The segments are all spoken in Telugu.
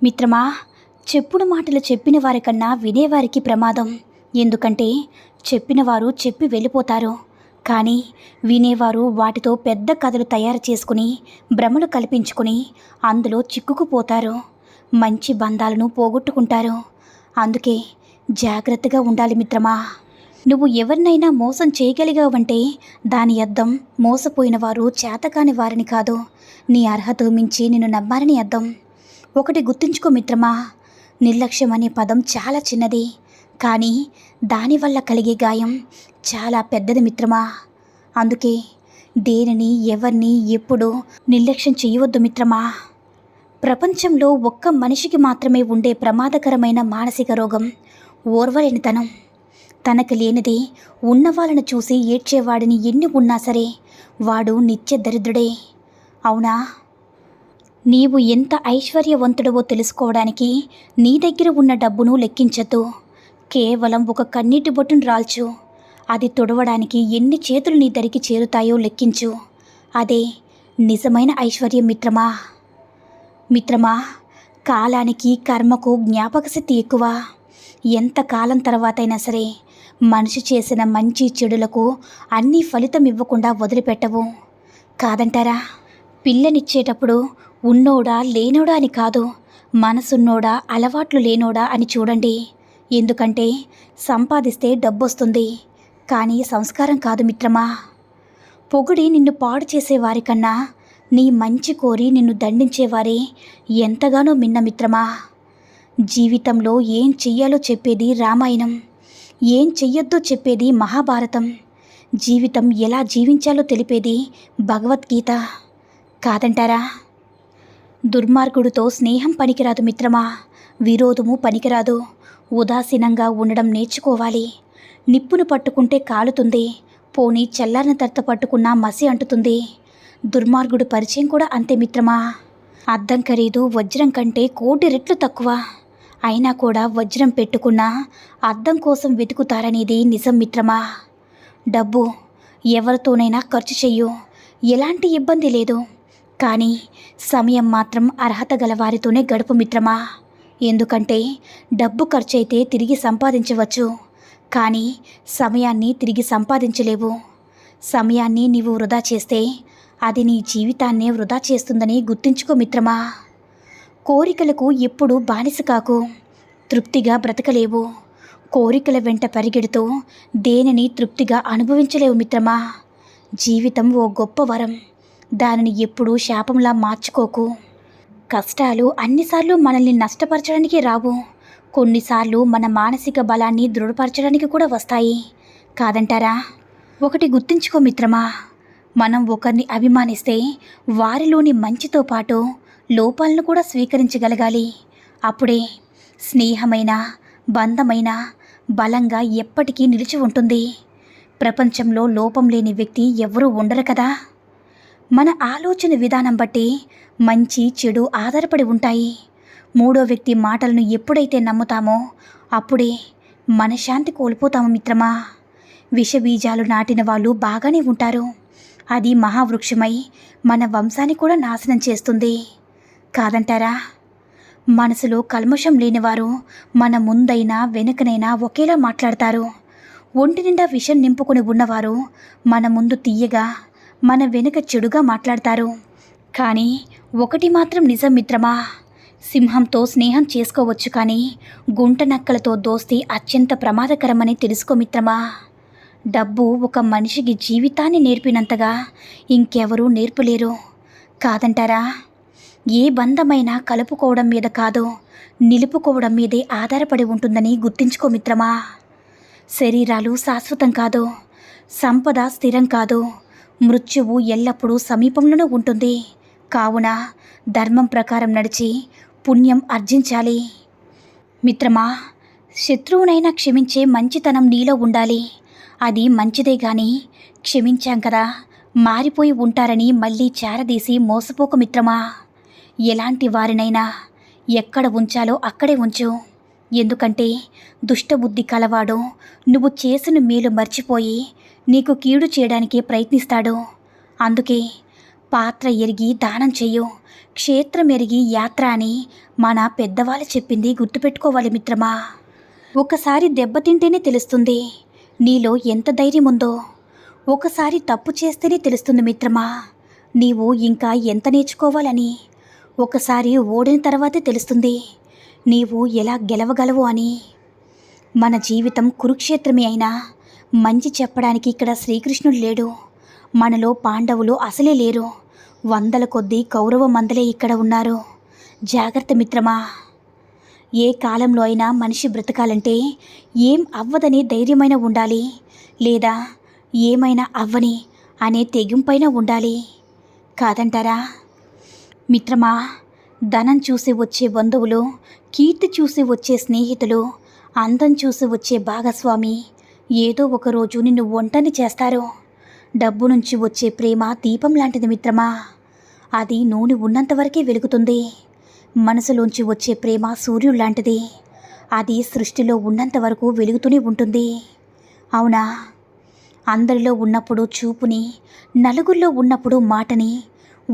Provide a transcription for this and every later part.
మిత్రమా, చెప్పుడు మాటలు చెప్పిన వారికన్నా వినేవారికి ప్రమాదం. ఎందుకంటే చెప్పినవారు చెప్పి వెళ్ళిపోతారు, కానీ వినేవారు వాటితో పెద్ద కథలు తయారు చేసుకుని భ్రమలు కల్పించుకుని అందులో చిక్కుకుపోతారు. మంచి బంధాలను పోగొట్టుకుంటారు. అందుకే జాగ్రత్తగా ఉండాలి మిత్రమా. నువ్వు ఎవరినైనా మోసం చేయగలిగావంటే దాని అర్థం మోసపోయిన వారు చేతకాని వారిని కాదు, నీ అర్హతకు మించి నిన్ను నమ్మారని అర్థం. ఒకటి గుర్తుంచుకో మిత్రమా, నిర్లక్ష్యం అనే పదం చాలా చిన్నది, కానీ దానివల్ల కలిగే గాయం చాలా పెద్దది మిత్రమా. అందుకే దేనిని ఎవరిని ఎప్పుడు నిర్లక్ష్యం చేయవద్దు మిత్రమా. ప్రపంచంలో ఒక్క మనిషికి మాత్రమే ఉండే ప్రమాదకరమైన మానసిక రోగం ఓర్వలేనితనం. తనకు లేనిది ఉన్నవాళ్ళను చూసి ఏడ్చేవాడిని ఎన్ని ఉన్నా సరే వాడు నిత్య దరిద్రుడే. అవునా? నీవు ఎంత ఐశ్వర్యవంతుడవో తెలుసుకోవడానికి నీ దగ్గర ఉన్న డబ్బును లెక్కించద్దు. కేవలం ఒక కన్నీటి బొట్టును రాల్చు. అది తుడవడానికి ఎన్ని చేతులు నీ దరికి చేరుతాయో లెక్కించు. అదే నిజమైన ఐశ్వర్యం మిత్రమా. మిత్రమా, కాలానికి కర్మకు జ్ఞాపకశక్తి ఎక్కువ. ఎంత కాలం తర్వాతైనా సరే మనిషి చేసిన మంచి చెడులకు అన్నీ ఫలితం ఇవ్వకుండా వదిలిపెట్టవు. కాదంటారా? పిల్లనిచ్చేటప్పుడు ఉన్నోడా లేనోడా అని కాదు, మనసున్నోడా అలవాట్లు లేనోడా అని చూడండి. ఎందుకంటే సంపాదిస్తే డబ్బొస్తుంది, కానీ సంస్కారం కాదు మిత్రమా. పొగిడి నిన్ను పాడు చేసేవారికన్నా నీ మంచి కోరి నిన్ను దండించేవారే ఎంతగానో మిన్న మిత్రమా. జీవితంలో ఏం చెయ్యాలో చెప్పేది రామాయణం, ఏం చెయ్యొద్దో చెప్పేది మహాభారతం, జీవితం ఎలా జీవించాలో తెలిపేది భగవద్గీత. కాదంటారా? దుర్మార్గుడితో స్నేహం పనికిరాదు మిత్రమా, విరోధము పనికిరాదు. ఉదాసీనంగా ఉండడం నేర్చుకోవాలి. నిప్పును పట్టుకుంటే కాలుతుంది, పోనీ చల్లారిన తర్వాత పట్టుకున్నా మసి అంటుతుంది. దుర్మార్గుడు పరిచయం కూడా అంతే మిత్రమా. అద్దం ఖరీదు వజ్రం కంటే 1,000,000 రెట్లు తక్కువ. అయినా కూడా వజ్రం పెట్టుకున్నా అద్దం కోసం వెతుకుతారనేది నిజం మిత్రమా. డబ్బు ఎవరితోనైనా ఖర్చు చెయ్యు, ఎలాంటి ఇబ్బంది లేదు. కానీ సమయం మాత్రం అర్హత గల వారితోనే గడుపు మిత్రమా. ఎందుకంటే డబ్బు ఖర్చయితే తిరిగి సంపాదించవచ్చు, కానీ సమయాన్ని తిరిగి సంపాదించలేవు. సమయాన్ని నీవు వృధా చేస్తే అది నీ జీవితాన్నే వృధా చేస్తుందని గుర్తుంచుకో మిత్రమా. కోరికలకు ఎప్పుడు బానిస కాకు, తృప్తిగా బ్రతకలేవు. కోరికల వెంట పరిగెడుతూ దేనిని తృప్తిగా అనుభవించలేవు మిత్రమా. జీవితం ఓ గొప్ప వరం, దానిని ఎప్పుడూ శాపంలా మార్చుకోకు. కష్టాలు అన్నిసార్లు మనల్ని నష్టపరచడానికి రావు, కొన్నిసార్లు మన మానసిక బలాన్ని దృఢపరచడానికి కూడా వస్తాయి. కాదంటారా? ఒకటి గుర్తుంచుకో మిత్రమా, మనం ఒకరిని అభిమానిస్తే వారిలోని మంచితో పాటు లోపాలను కూడా స్వీకరించగలగాలి. అప్పుడే స్నేహమైన బంధమైన బలంగా ఎప్పటికీ నిలిచి ఉంటుంది. ప్రపంచంలో లోపం లేని వ్యక్తి ఎవరూ ఉండరు కదా. మన ఆలోచన విధానం బట్టి మంచి చెడు ఆధారపడి ఉంటాయి. మూడో వ్యక్తి మాటలను ఎప్పుడైతే నమ్ముతామో అప్పుడే మనశ్శాంతి కోల్పోతాము మిత్రమా. విషబీజాలు నాటిన వాళ్ళు బాగానే ఉంటారు, అది మహావృక్షమై మన వంశాన్ని కూడా నాశనం చేస్తుంది. కాదంటారా? మనసులో కల్మషం లేనివారు మన ముందైనా వెనుకనైనా ఒకేలా మాట్లాడతారు. ఒంటి నిండా విషం నింపుకొని ఉన్నవారు మన ముందు తీయగా, మన వెనుక చెడుగా మాట్లాడతారు. కానీ ఒకటి మాత్రం నిజం మిత్రమా, సింహంతో స్నేహం చేసుకోవచ్చు, కానీ గుంట నక్కలతో దోస్తీ అత్యంత ప్రమాదకరమని తెలుసుకో మిత్రమా. డబ్బు ఒక మనిషికి జీవితాన్ని నేర్పినంతగా ఇంకెవరూ నేర్పలేరు. కాదంటారా? ఏ బంధమైనా కలుపుకోవడం మీద కాదు, నిలుపుకోవడం మీదే ఆధారపడి ఉంటుందని గుర్తుంచుకో మిత్రమా. శరీరాలు శాశ్వతం కాదు, సంపద స్థిరం కాదు, మృత్యువు ఎల్లప్పుడూ సమీపంలోనే ఉంటుంది. కావున ధర్మం ప్రకారం నడిచి పుణ్యం ఆర్జించాలి మిత్రమా. శత్రువునైనా క్షమించే మంచితనం నీలో ఉండాలి. అది మంచిదే గాని క్షమించాం కదా మారిపోయి ఉంటారని మళ్ళీ చేరదీసి మోసపోక మిత్రమా. ఎలాంటి వారినైనా ఎక్కడ ఉంచాలో అక్కడే ఉంచు. ఎందుకంటే దుష్టబుద్ధి కలవాడు నువ్వు చేసిన మేలు మర్చిపోయి నీకు కీడు చేయడానికి ప్రయత్నిస్తాడు. అందుకే పాత్ర ఎరిగి దానం చెయ్యు, క్షేత్రమెరిగి యాత్ర అని మన పెద్దవాళ్ళు చెప్పింది గుర్తుపెట్టుకోవాలి మిత్రమా. ఒకసారి దెబ్బతింటేనే తెలుస్తుంది నీలో ఎంత ధైర్యం ఉందో. ఒకసారి తప్పు చేస్తేనే తెలుస్తుంది మిత్రమా నీవు ఇంకా ఎంత నేర్చుకోవాలని. ఒకసారి ఓడిన తర్వాతే తెలుస్తుంది నీవు ఎలా గెలవగలవు అని. మన జీవితం కురుక్షేత్రమే అయినా మంచి చెప్పడానికి ఇక్కడ శ్రీకృష్ణుడు లేడు. మనలో పాండవులు అసలే లేరు. వందల కొద్దీ కౌరవ మందలే ఇక్కడ ఉన్నారు. జాగ్రత్త మిత్రమా. ఏ కాలంలో అయినా మనిషి బ్రతకాలంటే ఏం అవ్వదని ధైర్యమైన ఉండాలి, లేదా ఏమైనా అవ్వని అనే తెగింపైన ఉండాలి, కాదంటారా మిత్రమా. ధనం చూసి వచ్చే బంధువులు, కీర్తి చూసి వచ్చే స్నేహితులు, అందం చూసి వచ్చే భాగస్వామి ఏదో ఒకరోజు నిన్ను ఒంటని చేస్తారు. డబ్బు నుంచి వచ్చే ప్రేమ దీపం లాంటిది మిత్రమా. అది నూనె ఉన్నంతవరకే వెలుగుతుంది. మనసులోంచి వచ్చే ప్రేమ సూర్యుడు లాంటిది. అది సృష్టిలో ఉన్నంత వరకు వెలుగుతూనే ఉంటుంది. అవునా. అందరిలో ఉన్నప్పుడు చూపుని, నలుగురిలో ఉన్నప్పుడు మాటని,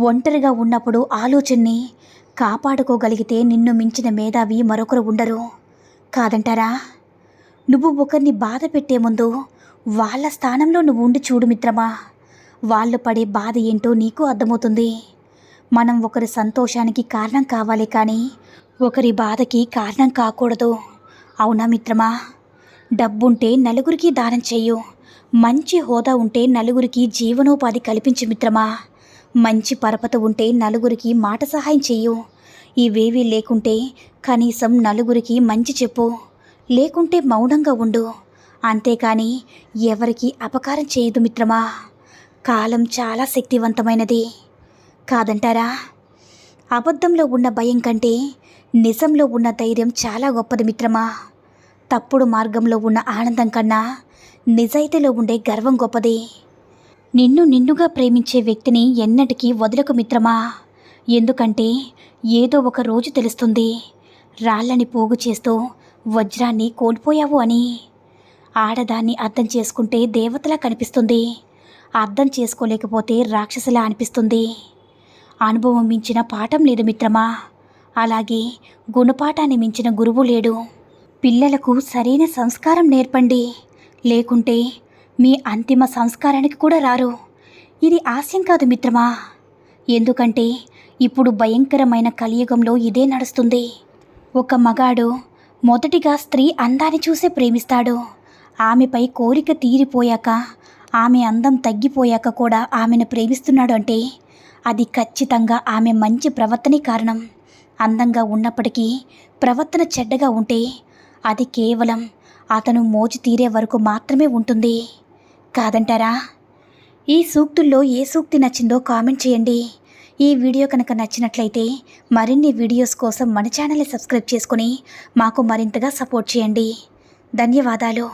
ఒంటరిగా ఉన్నప్పుడు ఆలోచనని కాపాడుకోగలిగితే నిన్ను మించిన మేధావి మరొకరు ఉండరు, కాదంటారా. నువ్వు ఒకరిని బాధ పెట్టే ముందు వాళ్ళ స్థానంలో నువ్వు ఉండి చూడు మిత్రమా. వాళ్ళు పడే బాధ ఏంటో నీకు అర్థమవుతుంది. మనం ఒకరి సంతోషానికి కారణం కావాలి, కానీ ఒకరి బాధకి కారణం కాకూడదు. అవునా మిత్రమా. డబ్బుంటే నలుగురికి దానం చెయ్యు. మంచి హోదా ఉంటే నలుగురికి జీవనోపాధి కల్పించు మిత్రమా. మంచి పరపత ఉంటే నలుగురికి మాట సహాయం చెయ్యు. ఇవేవీ లేకుంటే కనీసం నలుగురికి మంచి చెప్పు, లేకుంటే మౌనంగా ఉండు. అంతేకాని ఎవరికి అపకారం చేయదు మిత్రమా. కాలం చాలా శక్తివంతమైనది, కాదంటారా. అబద్ధంలో ఉన్న భయం కంటే నిజంలో ఉన్న ధైర్యం చాలా గొప్పది మిత్రమా. తప్పుడు మార్గంలో ఉన్న ఆనందం కన్నా నిజాయితీలో ఉండే గర్వం గొప్పది. నిన్నుగా ప్రేమించే వ్యక్తిని ఎన్నటికీ వదలకు మిత్రమా. ఎందుకంటే ఏదో ఒక రోజు తెలుస్తుంది రాళ్ళని పోగు చేస్తూ వజ్రాన్ని కోల్పోయావు అని. ఆడదాన్ని అర్థం చేసుకుంటే దేవతలా కనిపిస్తుంది, అర్థం చేసుకోలేకపోతే రాక్షసులా అనిపిస్తుంది. అనుభవం మించిన పాఠం లేదు మిత్రమా. అలాగే గుణపాఠాన్ని మించిన గురువు లేడు. పిల్లలకు సరైన సంస్కారం నేర్పండి, లేకుంటే మీ అంతిమ సంస్కారానికి కూడా రారు. ఇది హాస్యం కాదు మిత్రమా. ఎందుకంటే ఇప్పుడు భయంకరమైన కలియుగంలో ఇదే నడుస్తుంది. ఒక మగాడు మొదటిగా స్త్రీ అందాన్ని చూసే ప్రేమిస్తాడు. ఆమెపై కోరిక తీరిపోయాక, ఆమె అందం తగ్గిపోయాక కూడా ఆమెను ప్రేమిస్తున్నాడు అంటే అది ఖచ్చితంగా ఆమె మంచి ప్రవర్తనే కారణం. అందంగా ఉన్నప్పటికీ ప్రవర్తన చెడ్డగా ఉంటే అది కేవలం అతను మోజు తీరే వరకు మాత్రమే ఉంటుంది, కాదంటారా. ఈ సూక్తుల్లో ఏ సూక్తి నచ్చిందో కామెంట్ చేయండి. ఈ వీడియో కనుక నచ్చినట్లయితే మరిన్ని వీడియోస్ కోసం మన ఛానల్ని సబ్స్క్రైబ్ చేసుకొని మాకు మరింతగా సపోర్ట్ చేయండి. ధన్యవాదాలు.